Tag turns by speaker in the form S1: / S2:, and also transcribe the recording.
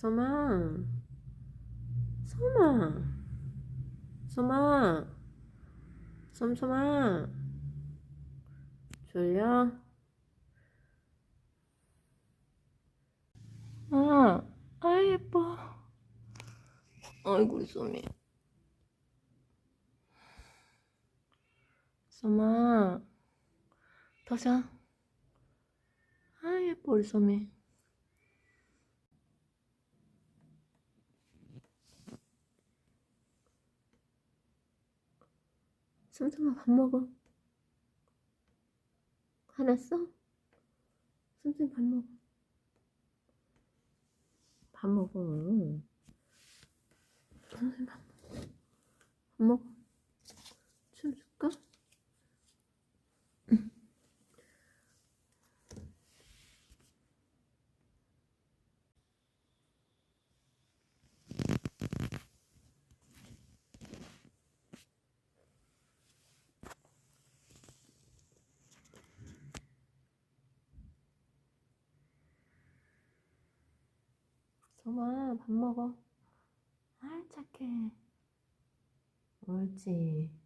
S1: 소마, 소마, 소마, 솜솜아, 졸려? 예뻐. 아이고, 우리 솜이. 솜아, 더 자. 예뻐, 우리 솜이. 솜솜아, 밥 먹어. 화났어? 솜솜이 밥 먹어. 밥 먹어. 솜솜이 밥 먹어. 밥 먹어. 춤 줄까? 솜아, 밥 먹어. 착해. 옳지.